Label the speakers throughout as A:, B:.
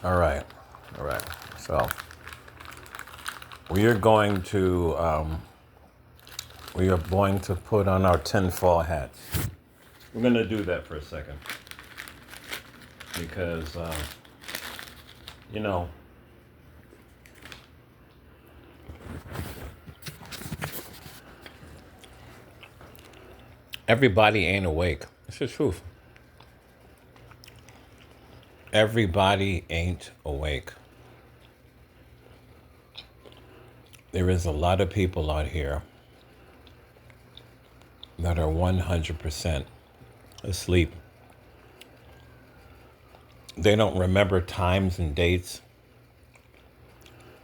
A: All right. All right. So we are going to put on our tinfoil hats. We're going to do that for a second because you know everybody ain't awake. It's the truth. Everybody ain't awake. There is a lot of people out here that are 100% asleep. They don't remember times and dates.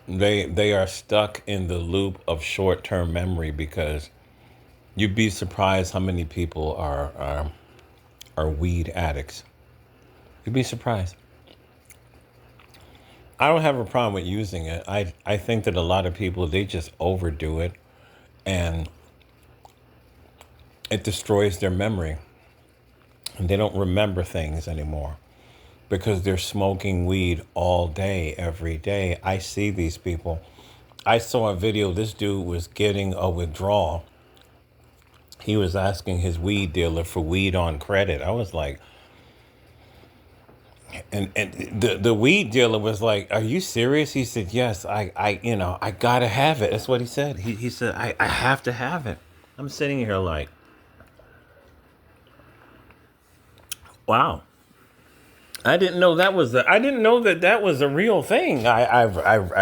A: They are stuck in the loop of short-term memory because you'd be surprised how many people are weed addicts. You'd be surprised. I don't have a problem with using it. I think that a lot of people, they just overdo it and it destroys their memory. And they don't remember things anymore because they're smoking weed all day, every day. I see these people. I saw a video, this dude was getting a withdrawal. He was asking his weed dealer for weed on credit. I was like, and the weed dealer was like, "Are you serious?" He said, "Yes, I gotta have it." That's what he said. He said, I have to have it. I'm sitting here like, wow. I didn't know that that was a real thing. I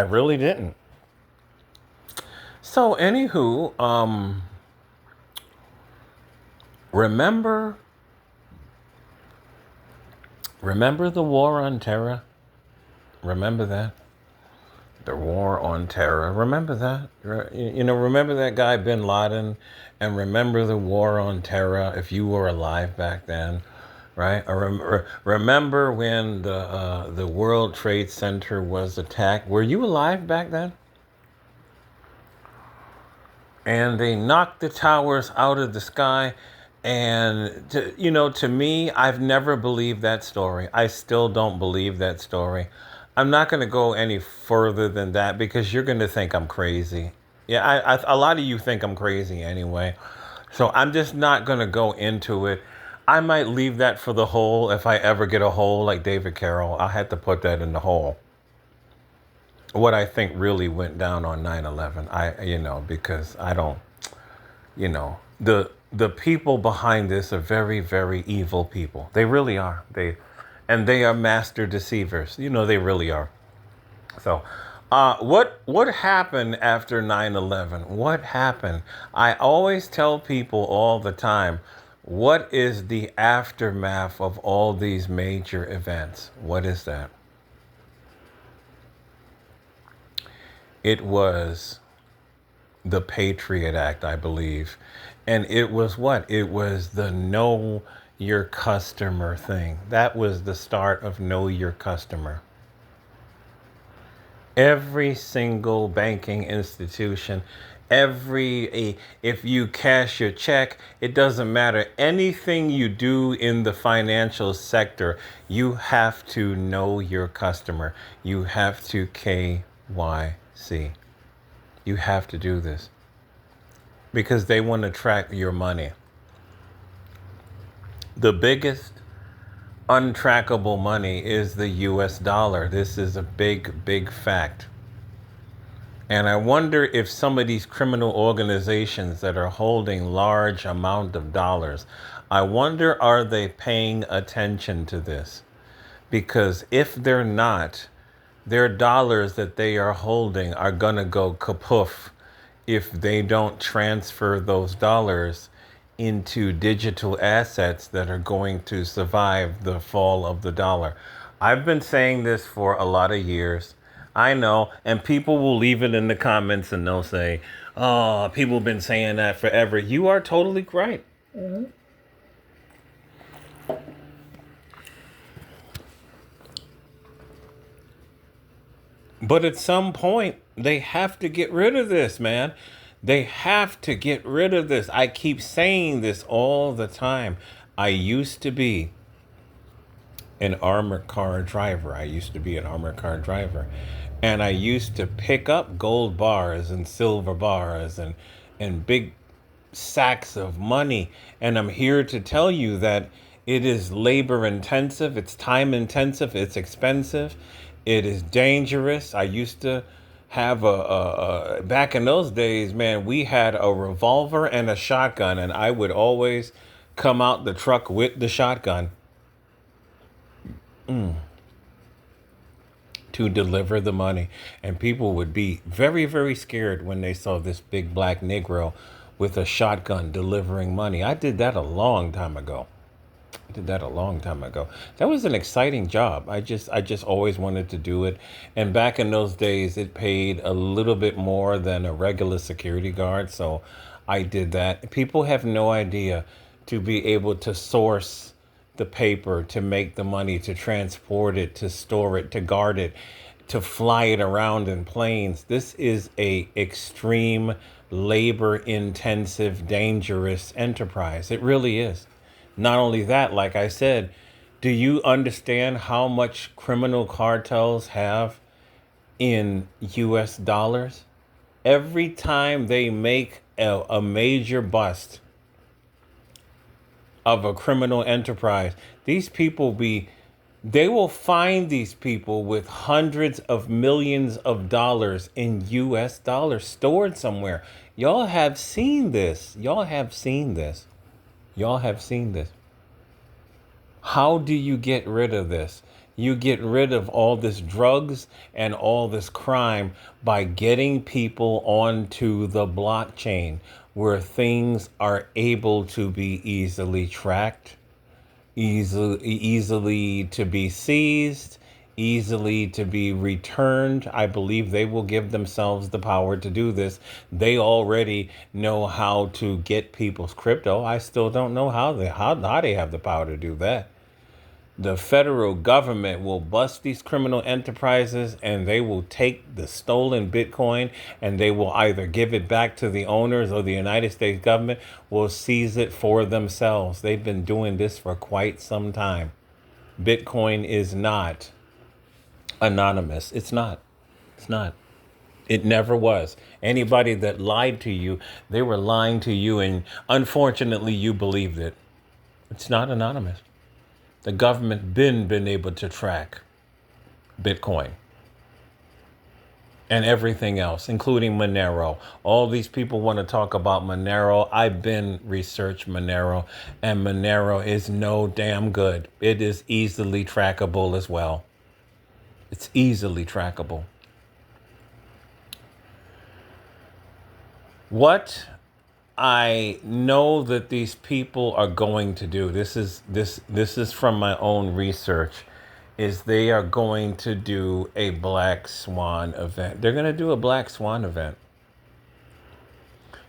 A: really didn't. So anywho, remember remember the war on terror? Remember that? The war on terror. Remember that? Remember that guy Bin Laden, and remember the war on terror if you were alive back then, right? Or remember when the World Trade Center was attacked? Were you alive back then? And they knocked the towers out of the sky. And to me, I've never believed that story. I still don't believe that story. I'm not going to go any further than that because you're going to think I'm crazy. Yeah, a lot of you think I'm crazy anyway. So I'm just not going to go into it. I might leave that for the hole if I ever get a hole like David Carroll. I had to put that in the hole. What I think really went down on 9/11. Because I don't, the people behind this are very, very evil people. They really are. They are master deceivers. They really are. So, what happened after 9/11? What happened? I always tell people all the time, what is the aftermath of all these major events? What is that? It was the Patriot Act, I believe. And it was what? It was the know your customer thing. That was the start of know your customer. Every single banking institution, if you cash your check, it doesn't matter. Anything you do in the financial sector, you have to know your customer. You have to KYC. You have to do this because they want to track your money. The biggest untrackable money is the US dollar. This is a big, big fact. And I wonder if some of these criminal organizations that are holding large amount of dollars, I wonder, are they paying attention to this? Because if they're not, their dollars that they are holding are going to go kapoof if they don't transfer those dollars into digital assets that are going to survive the fall of the dollar. I've been saying this for a lot of years. I know, and people will leave it in the comments and they'll say, "Oh, people have been saying that forever." You are totally right. But at some point, they have to get rid of this, man. They have to get rid of this. I keep saying this all the time. I used to be an armored car driver. I used to be an armored car driver. And I used to pick up gold bars and silver bars and big sacks of money. And I'm here to tell you that it is labor intensive, it's time intensive, it's expensive, it is dangerous. I used to have back in those days, man, we had a revolver and a shotgun, and I would always come out the truck with the shotgun to deliver the money. And people would be very, very scared when they saw this big black Negro with a shotgun delivering money. I did that a long time ago. I did that a long time ago. That was an exciting job. I just always wanted to do it. And back in those days, it paid a little bit more than a regular security guard. So I did that. People have no idea to be able to source the paper, to make the money, to transport it, to store it, to guard it, to fly it around in planes. This is a extreme labor intensive, dangerous enterprise. It really is. Not only that, like I said, do you understand how much criminal cartels have in US dollars? Every time they make a major bust of a criminal enterprise, these people they will find these people with hundreds of millions of dollars in US dollars stored somewhere. Y'all have seen this. Y'all have seen this. Y'all have seen this. How do you get rid of this? You get rid of all this drugs and all this crime by getting people onto the blockchain where things are able to be easily tracked, easily to be seized, easily to be returned. I believe they will give themselves the power to do this. They already know how to get people's crypto. I still don't know how they have the power to do that. The federal government will bust these criminal enterprises and they will take the stolen Bitcoin and they will either give it back to the owners or the United States government will seize it for themselves. They've been doing this for quite some time. Bitcoin is not anonymous. It's not. It's not. It never was. Anybody that lied to you, they were lying to you, and unfortunately you believed it. It's not anonymous. The government been able to track Bitcoin and everything else, including Monero. All these people want to talk about Monero. I've been researched Monero, and Monero is no damn good. It is easily trackable as well. It's easily trackable. What I know that these people are going to do, this is from my own research, is they are going to do a Black Swan event. They're going to do a Black Swan event.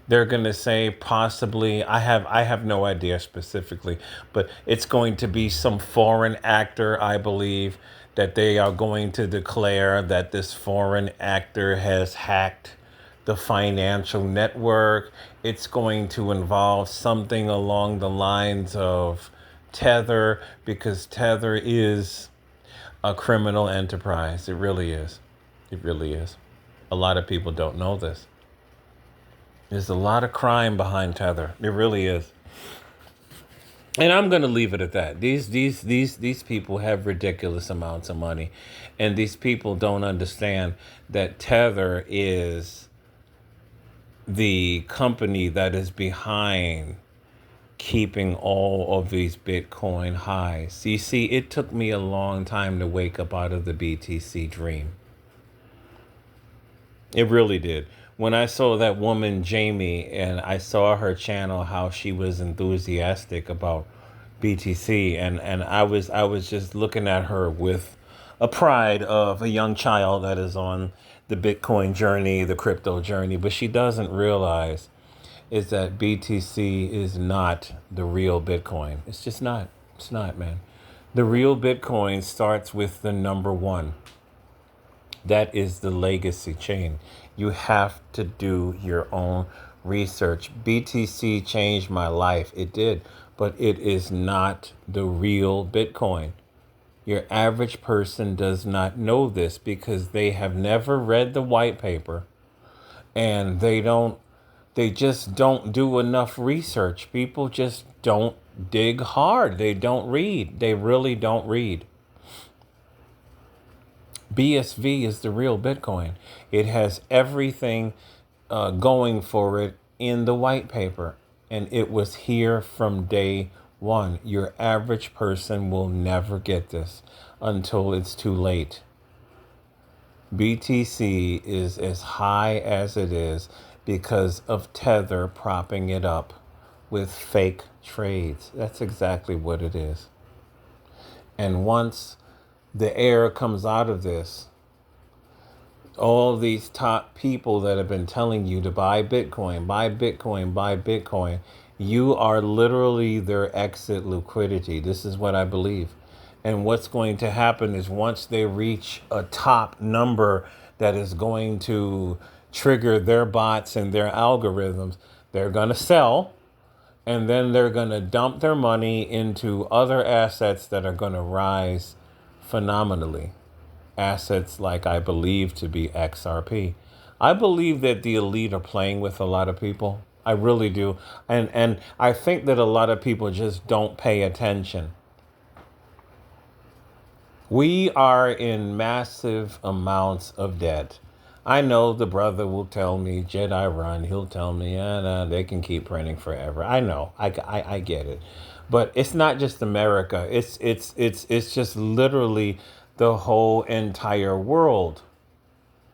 A: They're going to say possibly, I have no idea specifically, but it's going to be some foreign actor, I believe, that they are going to declare that this foreign actor has hacked the financial network. It's going to involve something along the lines of Tether, because Tether is a criminal enterprise. It really is. It really is. A lot of people don't know this. There's a lot of crime behind Tether. It really is. And I'm going to leave it at that. These people have ridiculous amounts of money, and these people don't understand that Tether is the company that is behind keeping all of these Bitcoin highs. You see, it took me a long time to wake up out of the BTC dream. It really did. When I saw that woman, Jamie, and I saw her channel, how she was enthusiastic about BTC, and I was just looking at her with a pride of a young child that is on the Bitcoin journey, the crypto journey, but she doesn't realize is that BTC is not the real Bitcoin. It's just not. It's not, man. The real Bitcoin starts with the number one. That is the legacy chain. You have to do your own research. BTC changed my life. It did, but it is not the real Bitcoin. Your average person does not know this because they have never read the white paper, and they just don't do enough research. People just don't dig hard. They don't read. They really don't read. BSV is the real Bitcoin. It has everything going for it in the white paper, and it was here from day one. Your average person will never get this until it's too late. BTC is as high as it is because of Tether propping it up with fake trades. That's exactly what it is. And once the air comes out of this, all these top people that have been telling you to buy Bitcoin, buy Bitcoin, buy Bitcoin, you are literally their exit liquidity. This is what I believe. And what's going to happen is once they reach a top number that is going to trigger their bots and their algorithms, they're going to sell, and then they're going to dump their money into other assets that are going to rise phenomenally. Assets like I believe to be XRP. I believe that the elite are playing with a lot of people. I really do. And I think that a lot of people just don't pay attention. We are in massive amounts of debt. I know the brother will tell me, Jedi Run, he'll tell me, nah, they can keep printing forever. I know, I get it. But it's not just America. It's just literally the whole entire world.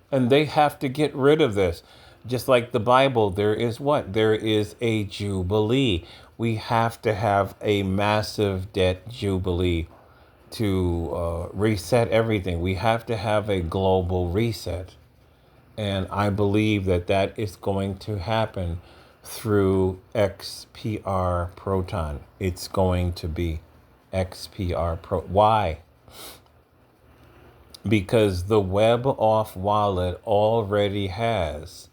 A: And they have to get rid of this. Just like the Bible, there is what? There is a jubilee. We have to have a massive debt jubilee to reset everything. We have to have a global reset. And I believe that that is going to happen through XPR Proton. It's going to be XPR Pro. Why? Because the web off wallet already has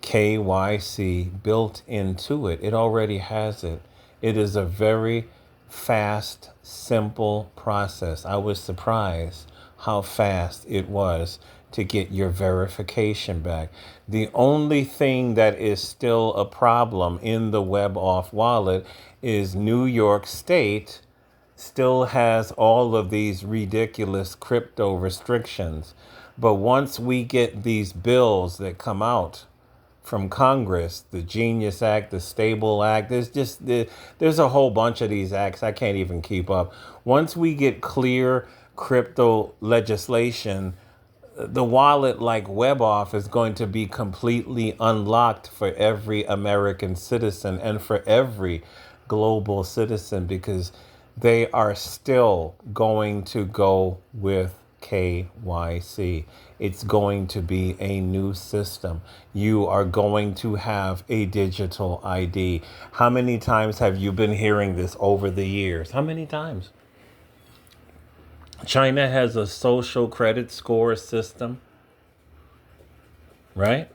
A: KYC built into it. It already has it. It is a very fast, simple process. I was surprised how fast it was to get your verification back. The only thing that is still a problem in the web off wallet is New York State still has all of these ridiculous crypto restrictions. But once we get these bills that come out from Congress, the Genius Act, the Stable Act, there's a whole bunch of these acts. I can't even keep up. Once we get clear crypto legislation, the wallet like WebOff is going to be completely unlocked for every American citizen and for every global citizen, because they are still going to go with KYC. It's going to be a new system. You are going to have a digital ID. How many times have you been hearing this over the years? How many times? China has a social credit score system, right?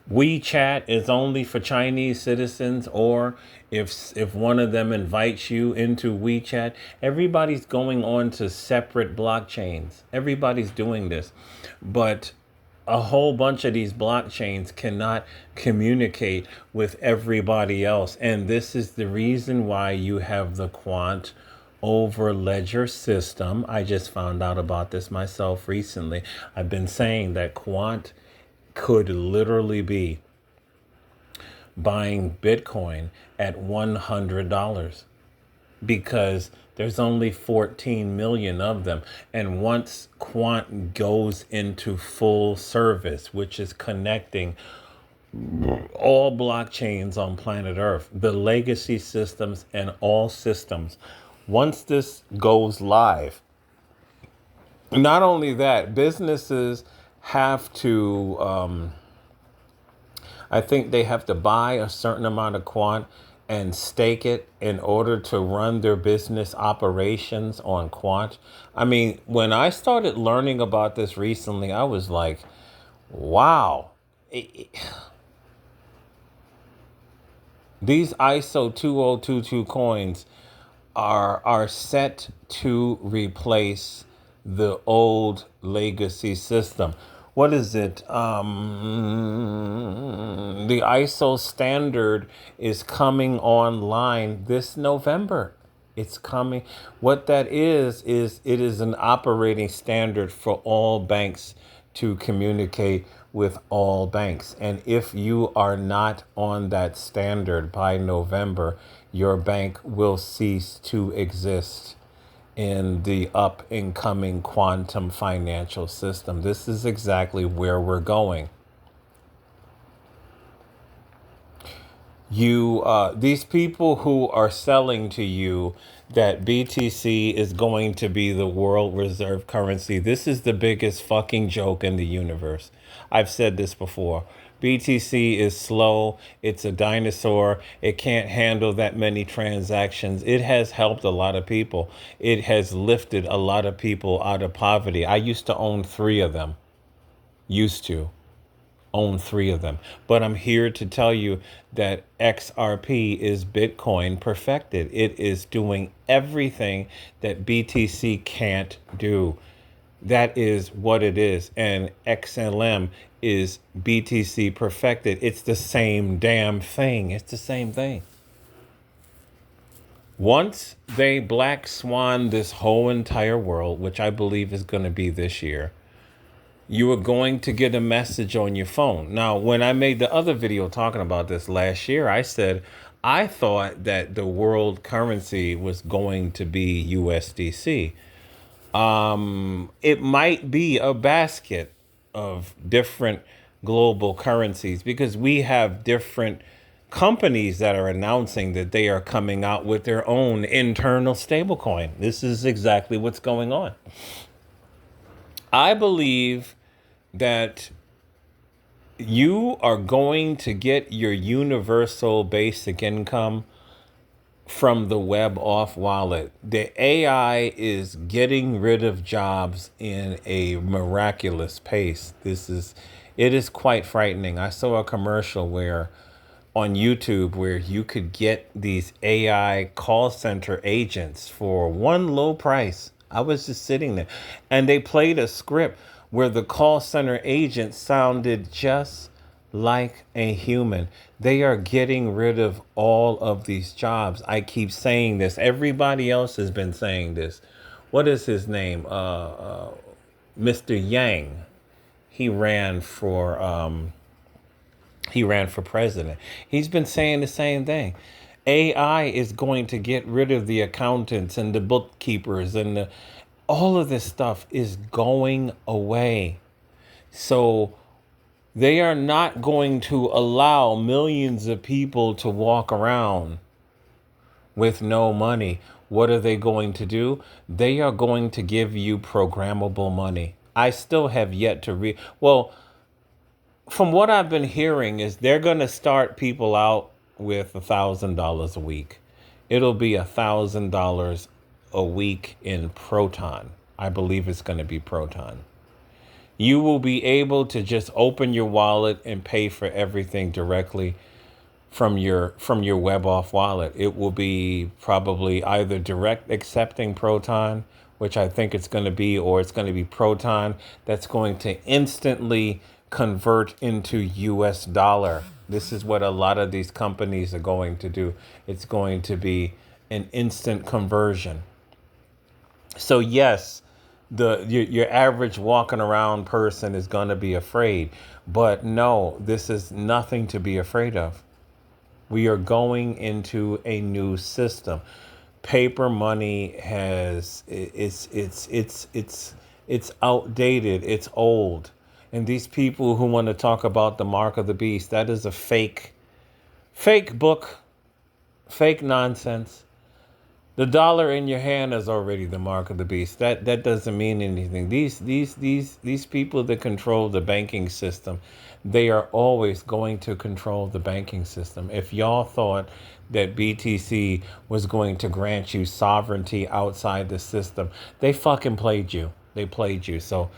A: WeChat is only for Chinese citizens, or if one of them invites you into WeChat, everybody's going on to separate blockchains. Everybody's doing this. But a whole bunch of these blockchains cannot communicate with everybody else. And this is the reason why you have the quant over ledger system. I just found out about this myself recently. I've been saying that quant could literally be buying Bitcoin at $100 because there's only 14 million of them. And once quant goes into full service, which is connecting all blockchains on planet Earth, the legacy systems and all systems, once this goes live, not only that, businesses have to, I think they have to buy a certain amount of quant and stake it in order to run their business operations on quant. I mean, when I started learning about this recently, I was like, wow. These ISO 2022 coins are set to replace the old legacy system. What is it? The ISO standard is coming online this November. It's coming. What that is it is an operating standard for all banks to communicate with all banks. And if you are not on that standard by November, your bank will cease to exist in the up and coming quantum financial system. This is exactly where we're going. These people who are selling to you that BTC is going to be the world reserve currency, this is the biggest fucking joke in the universe. I've said this before. BTC is slow. It's a dinosaur. It can't handle that many transactions. It has helped a lot of people. It has lifted a lot of people out of poverty. I used to own 3 of them. Used to own 3 of them. But I'm here to tell you that XRP is Bitcoin perfected. It is doing everything that BTC can't do. That is what it is. And XLM is BTC perfected. It's the same damn thing. It's the same thing. Once they black swan this whole entire world, which I believe is going to be this year, you are going to get a message on your phone. Now, when I made the other video talking about this last year, I said I thought that the world currency was going to be USDC. It might be a basket of different global currencies because we have different companies that are announcing that they are coming out with their own internal stablecoin. This is exactly what's going on. I believe that you are going to get your universal basic income from the web off wallet. The AI is getting rid of jobs in a miraculous pace. It is quite frightening. I saw a commercial where on YouTube where you could get these AI call center agents for one low price. I was just sitting there and they played a script where the call center agent sounded just like a human. They are getting rid of all of these jobs. I keep saying this. Everybody else has been saying this. What is his name? Mr. Yang. He ran for president. He's been saying the same thing. AI is going to get rid of the accountants and the bookkeepers and all of this stuff is going away. So they are not going to allow millions of people to walk around with no money. What are they going to do? They are going to give you programmable money. I still have yet to read. Well, from what I've been hearing is they're going to start people out with $1,000 a week. It'll be $1,000 a week in Proton. I believe it's going to be Proton. You will be able to just open your wallet and pay for everything directly from your web off wallet. It will be probably either direct accepting Proton, which I think it's going to be, or it's going to be Proton that's going to instantly convert into US dollar. This is what a lot of these companies are going to do. It's going to be an instant conversion. So yes, your average walking around person is going to be afraid, but no, this is nothing to be afraid of. We are going into a new system. Paper money it's outdated. It's old. And these people who want to talk about the mark of the beast, that is a fake book, fake nonsense. The dollar in your hand is already the mark of the beast. That doesn't mean anything. These people that control the banking system, they are always going to control the banking system. If y'all thought that BTC was going to grant you sovereignty outside the system, they fucking played you. They played you. So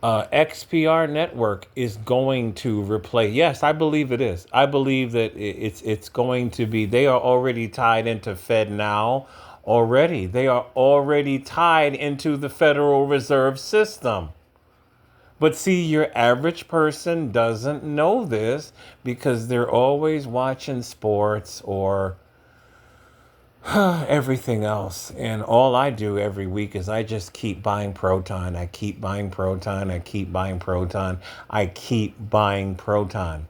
A: XPR network is going to replace. Yes, I believe it is. I believe that it's going to be. They are already tied into FedNow. already. They are already tied into the Federal Reserve System. But see, your average person doesn't know this because they're always watching sports or everything else. And all I do every week is I just keep buying Proton. I keep buying Proton. I keep buying Proton. I keep buying Proton.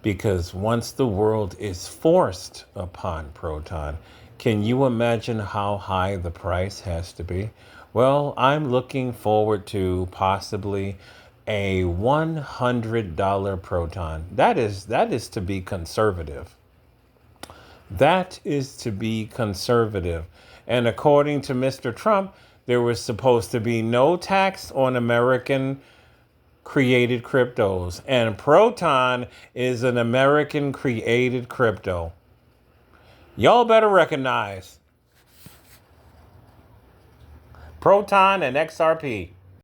A: Because once the world is forced upon Proton, can you imagine how high the price has to be? Well, I'm looking forward to possibly a $100 Proton. That is to be conservative. That is to be conservative. And according to Mr. Trump, there was supposed to be no tax on American created cryptos. And Proton is an American created crypto. Y'all better recognize Proton and XRP.